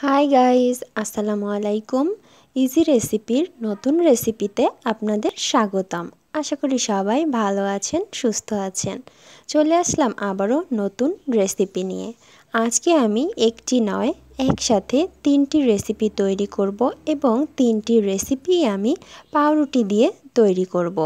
Hi guys, আসসালামু আলাইকুম। Easy রেসিপির নতুন রেসিপিতে আপনাদের স্বাগতম। আশা করি সবাই ভালো আছেন, সুস্থ আছেন। চলে আসলাম আবারও নতুন রেসিপি নিয়ে। আজকে আমি একটি নয়, একসাথে 3টি রেসিপি তৈরি করব এবং 3টি রেসিপি আমি পাউরুটি দিয়ে তৈরি করব।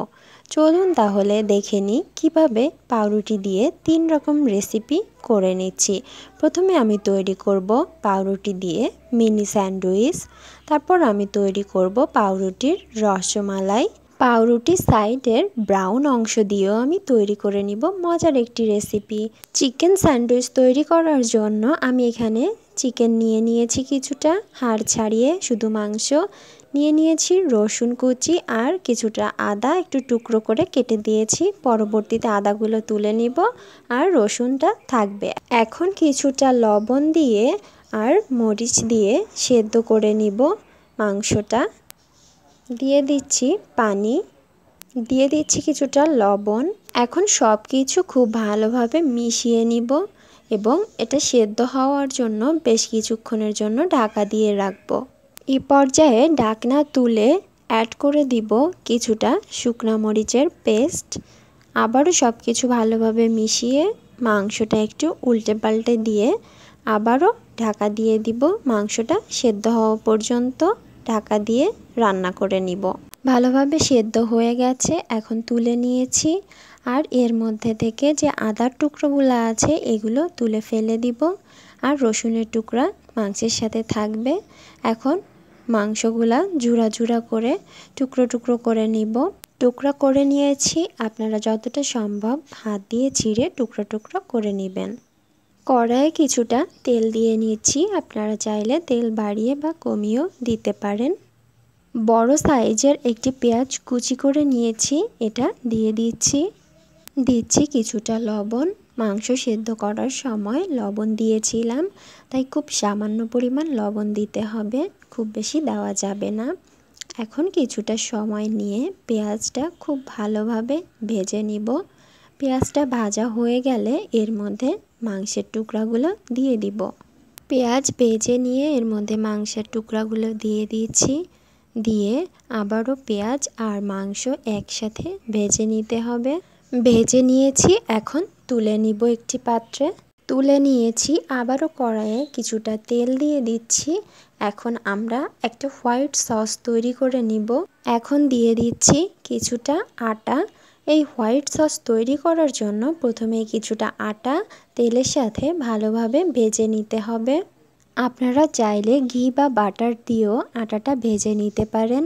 চলুন তাহলে দেখে নিই কীভাবে পাউরুটি দিয়ে 3 রকম রেসিপি করে নিচ্ছি। প্রথমে আমি তৈরি করব পাউরুটি দিয়ে মিনি স্যান্ডউইচ। তারপর আমি তৈরি করব পাউরুটির রসমালাই। পাউরুটির সাইডের ব্রাউন অংশ দিয়েও আমি তৈরি করে নিব মজার একটি রেসিপি। চিকেন স্যান্ডউইচ তৈরি করার জন্য আমি এখানে চিকেন নিয়েছি কিছুটা, হাড় ছাড়িয়ে শুধু মাংস নিয়েছি, রসুন কুচি আর কিছুটা আদা একটু টুকরো করে কেটে দিয়েছি। পরবর্তীতে আদাগুলো তুলে নিব আর রসুনটা থাকবে। এখন কিছুটা লবণ দিয়ে আর মরিচ দিয়ে সেদ্ধ করে নিব মাংসটা। দিয়ে দিচ্ছি পানি, দিয়ে দিচ্ছি কিছুটা লবণ। এখন সব কিছু খুব ভালোভাবে মিশিয়ে নিব এবং এটা সেদ্ধ হওয়ার জন্য বেশ কিছুক্ষণের জন্য ঢাকা দিয়ে রাখবো। এই পর্যায়ে ঢাকনা তুলে অ্যাড করে দিব কিছুটা শুকনা মরিচের পেস্ট। আবারও সব কিছু ভালোভাবে মিশিয়ে মাংসটা একটু উল্টে পাল্টে দিয়ে আবারও ঢাকা দিয়ে দিব। মাংসটা সেদ্ধ হওয়া পর্যন্ত ঢাকা দিয়ে রান্না করে নিব। ভালোভাবে সেদ্ধ হয়ে গেছে, এখন তুলে নিয়েছি। আর এর মধ্যে থেকে যে আদার টুকরোগুলো আছে এগুলো তুলে ফেলে দিব আর রসুনের টুকরা মাংসের সাথে থাকবে। এখন মাংসগুলা জুড়া জুড়া করে টুকরো টুকরো করে নিব। টুকরা করে নিয়েছি, আপনারা যতটা সম্ভব হাত দিয়ে ছিঁড়ে টুকরো টুকরো করে নেবেন। কড়াইয়ে কিছুটা তেল দিয়ে নিচ্ছি, আপনারা চাইলে তেল বাড়িয়ে বা কমিয়েও দিতে পারেন। বড় সাইজের একটি পেঁয়াজ কুচি করে নিয়েছি, এটা দিয়ে দিচ্ছি কিছুটা লবণ। মাংস সেদ্ধ করার সময় লবণ দিয়েছিলাম, তাই খুব সামান্য পরিমাণ লবণ দিতে হবে, খুব বেশি দেওয়া যাবে না। এখন কিছুটা সময় নিয়ে পেঁয়াজটা খুব ভালোভাবে ভেজে নিব। পেঁয়াজটা ভাজা হয়ে গেলে এর মধ্যে মাংসের টুকরাগুলো দিয়ে দিব। পেঁয়াজ ভেজে নিয়ে এর মধ্যে মাংসের টুকরাগুলো দিয়ে দিচ্ছি। দিয়ে আবারও পেঁয়াজ আর মাংস একসাথে ভেজে নিতে হবে। ভেজে নিয়েছি, এখন তুলে নিব একটি পাত্রে। তুলে নিয়েছি, আবারও কড়াইয়ে কিছুটা তেল দিয়ে দিচ্ছি। এখন আমরা একটা হোয়াইট সস তৈরি করে নিব। এখন দিয়ে দিচ্ছি কিছুটা আটা। এই হোয়াইট সস তৈরি করার জন্য প্রথমে কিছুটা আটা তেলের সাথে ভালোভাবে ভেজে নিতে হবে। আপনারা চাইলে ঘি বা বাটার দিয়েও আটাটা ভেজে নিতে পারেন।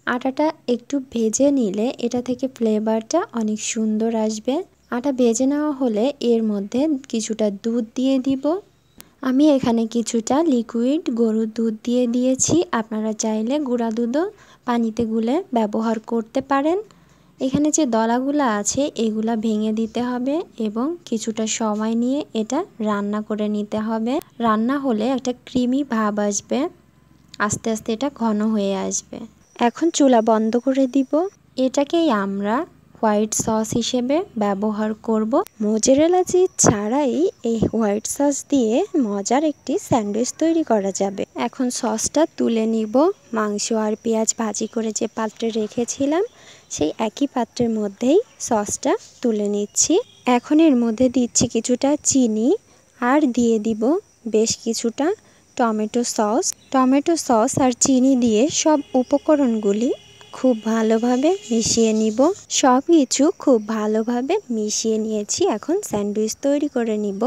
আটাটা একটু ভেজে নিলে এটা থেকে ফ্লেভারটা অনেক সুন্দর আসবে। আটা ভেজে নেওয়া হলে এর মধ্যে কিছুটা দুধ দিয়ে দিব। আমি এখানে কিছুটা লিকুইড গরুর দুধ দিয়ে দিয়েছি, আপনারা চাইলে গুঁড়া দুধও পানিতে গুলে ব্যবহার করতে পারেন। এখানে যে দলাগুলো আছে এগুলা ভেঙে দিতে হবে এবং কিছুটা সময় নিয়ে এটা রান্না করে নিতে হবে। রান্না হলে একটা ক্রিমি ভাব আসবে, আস্তে আস্তে এটা ঘন হয়ে আসবে। এখন চুলা বন্ধ করে দিব। এটাকেই আমরা হোয়াইট সস হিসেবে ব্যবহার করব। মোজারেলা চিজ ছাড়াই এই হোয়াইট সস দিয়ে মজার একটি স্যান্ডউইচ তৈরি করা যাবে। এখন সসটা তুলে নিব। মাংস আর পেঁয়াজ ভাজি করে যে পাত্রে রেখেছিলাম সেই একই পাত্রের মধ্যেই সসটা তুলে নিচ্ছি। এখন এর মধ্যে দিচ্ছি কিছুটা চিনি আর দিয়ে দিব বেশ কিছুটা টমেটো সস। টমেটো সস আর চিনি দিয়ে সব উপকরণগুলি খুব ভালোভাবে মিশিয়ে নিব। সব কিছু খুব ভালোভাবে মিশিয়ে নিয়েছি। এখন স্যান্ডউইচ তৈরি করে নিব।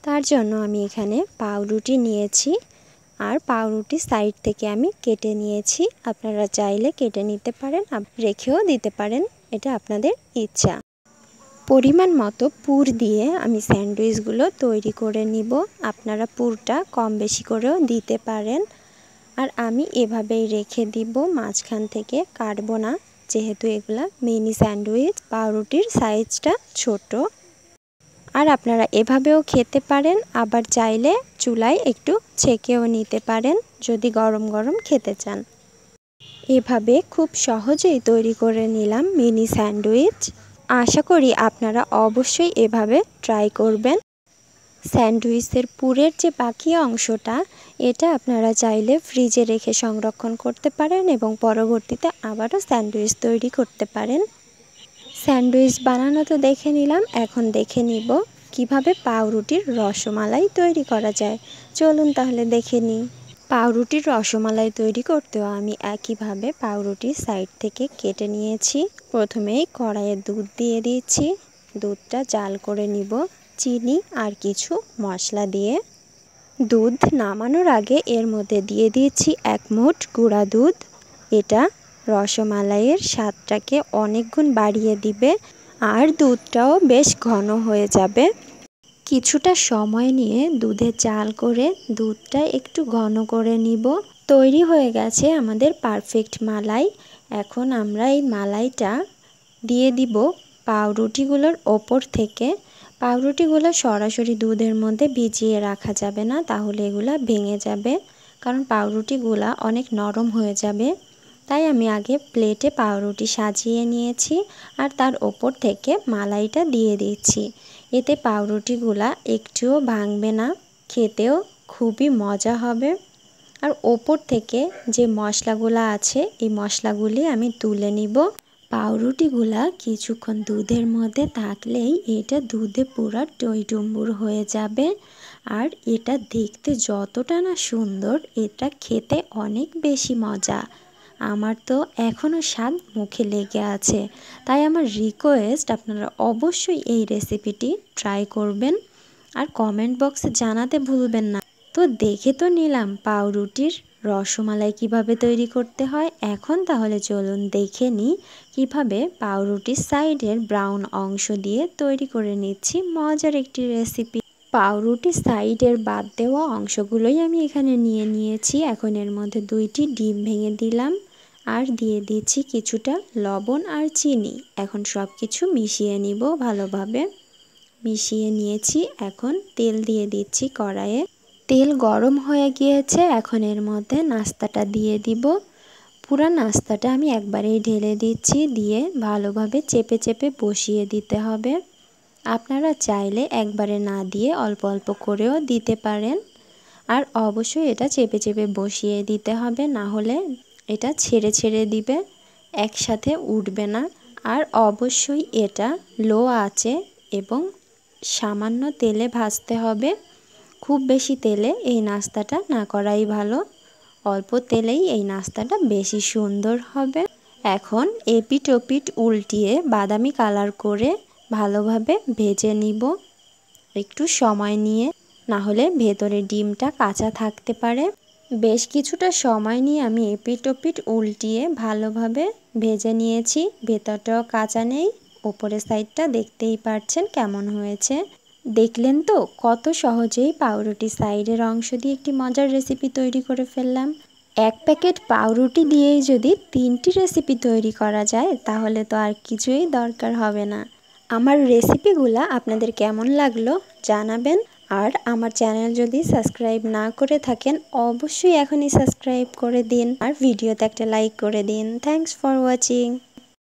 তার জন্য আমি এখানে পাউরুটি নিয়েছি আর পাউরুটি সাইড থেকে আমি কেটে নিয়েছি। আপনারা চাইলে কেটে নিতে পারেন, রেখেও দিতে পারেন, এটা আপনাদের ইচ্ছা। পরিমাণ মতো পুর দিয়ে আমি স্যান্ডউইচগুলো তৈরি করে নিব। আপনারা পুরটা কম বেশি করেও দিতে পারেন। আর আমি এভাবেই রেখে দিব, মাঝখান থেকে কাটবো না, যেহেতু এগুলা মিনি স্যান্ডউইচ, পাউরুটির সাইজটা ছোট। আর আপনারা এভাবেও খেতে পারেন, আবার চাইলে চুলায় একটু ছেঁকেও নিতে পারেন যদি গরম গরম খেতে চান। এভাবে খুব সহজেই তৈরি করে নিলাম মিনি স্যান্ডউইচ। আশা করি আপনারা অবশ্যই এভাবে ট্রাই করবেন। স্যান্ডউইচের পুরের যে বাকি অংশটা এটা আপনারা চাইলে ফ্রিজে রেখে সংরক্ষণ করতে পারেন এবং পরবর্তীতে আবারও স্যান্ডউইচ তৈরি করতে পারেন। স্যান্ডউইচ বানানো তো দেখে নিলাম, এখন দেখে নিব কিভাবে পাউরুটির রসমালাই তৈরি করা যায়। চলুন তাহলে দেখে নিই। পাউরুটির রসমালাই তৈরি করতেও আমি একইভাবে পাউরুটির সাইড থেকে কেটে নিয়েছি। প্রথমেই কড়াইয়ে দুধ দিয়ে দিচ্ছি, দুধটা জাল করে নিব চিনি আর কিছু মশলা দিয়ে। দুধ নামানোর আগে এর মধ্যে দিয়ে দিয়েছি 1 মুঠ গুঁড়া দুধ। এটা রসমালাইয়ের স্বাদটাকে অনেক গুণ বাড়িয়ে দিবে আর দুধটাও বেশ ঘন হয়ে যাবে। কিছুটা সময় নিয়ে দুধে জাল করে দুধটা একটু ঘন করে নিব। তৈরি হয়ে গেছে আমাদের পারফেক্ট মালাই। এখন আমরা এই মালাইটা দিয়ে দিব পাউরুটিগুলোর ওপর থেকে। পাউরুটিগুলো সরাসরি দুধের মধ্যে ভিজিয়ে রাখা যাবে না, তাহলে এগুলা ভেঙে যাবে, কারণ পাউরুটিগুলা অনেক নরম হয়ে যাবে। তাই আমি আগে প্লেটে পাউরুটি সাজিয়ে নিয়েছি আর তার ওপর থেকে মালাইটা দিয়ে দিচ্ছি। এতে পাউরুটিগুলা একটুও ভাঙবে না, খেতেও খুবই মজা হবে। আর ওপর থেকে যে মশলাগুলো আছে এই মশলাগুলি আমি তুলে নিব। পাউরুটিগুলা কিছুক্ষণ দুধের মধ্যে থাকলেই এটা দুধে পুরো টইটুম্বুর হয়ে যাবে। আর এটা দেখতে যতটা না সুন্দর, এটা খেতে অনেক বেশি মজা। আমার তো এখনও স্বাদ মুখে লেগে আছে। তাই আমার রিকোয়েস্ট, আপনারা অবশ্যই এই রেসিপিটি ট্রাই করবেন আর কমেন্ট বক্সে জানাতে ভুলবেন না। তো দেখে তো নিলাম পাউরুটির রসমালাই কিভাবে তৈরি করতে হয়। এখন তাহলে চলুন দেখে নিই কিভাবে পাউরুটির সাইডের ব্রাউন অংশ দিয়ে তৈরি করে নিচ্ছি মজার একটি রেসিপি। পাউরুটির সাইডের বাদ দেওয়া অংশগুলোই আমি এখানে নিয়ে নিয়েছি। এখন এর মধ্যে 2টি ডিম ভেঙে দিলাম আর দিয়ে দিচ্ছি কিছুটা লবণ আর চিনি। এখন সব কিছু মিশিয়ে নিব ভালোভাবে। মিশিয়ে নিয়েছি, এখন তেল দিয়ে দিচ্ছি কড়াইয়ে। তেল গরম হয়ে গিয়েছে, এখন এর মধ্যে নাস্তাটা দিয়ে দিব। পুরো নাস্তাটা আমি একবারেই ঢেলে দিচ্ছি, দিয়ে ভালোভাবে চেপে চেপে বসিয়ে দিতে হবে। আপনারা চাইলে একবারে না দিয়ে অল্প অল্প করেও দিতে পারেন। আর অবশ্যই এটা চেপে চেপে বসিয়ে দিতে হবে, না হলে এটা ছেড়ে ছেড়ে দিবে, একসাথে উঠবে না। আর অবশ্যই এটা লো আঁচে এবং সামান্য তেলে ভাজতে হবে। খুব বেশি তেলে এই নাস্তাটা না করাই ভালো, অল্প তেলেই এই নাস্তাটা বেশি সুন্দর হবে। এখন এপিট ওপিট উল্টিয়ে বাদামি কালার করে ভালোভাবে ভেজে নিব একটু সময় নিয়ে, না হলে ভেতরে ডিমটা কাঁচা থাকতে পারে। বেশ কিছুটা সময় নিয়ে আমি এপিট ওপিট উল্টিয়ে ভালোভাবে ভেজে নিয়েছি। ভেতরটাও কাঁচা নেই, ওপরের সাইডটা দেখতেই পাচ্ছেন কেমন হয়েছে। দেখলেন তো কত সহজেই পাউরুটি সাইডের অংশ দিয়ে একটি মজার রেসিপি তৈরি করে ফেললাম। 1 প্যাকেট পাউরুটি দিয়েই যদি 3টি রেসিপি তৈরি করা যায়, তাহলে তো আর কিছুই দরকার হবে না। আমার রেসিপিগুলো আপনাদের কেমন লাগলো জানাবেন। আর আমার চ্যানেল যদি সাবস্ক্রাইব না করে থাকেন, অবশ্যই এখনই সাবস্ক্রাইব করে দিন আর ভিডিওতে একটা লাইক করে দিন। Thanks for watching.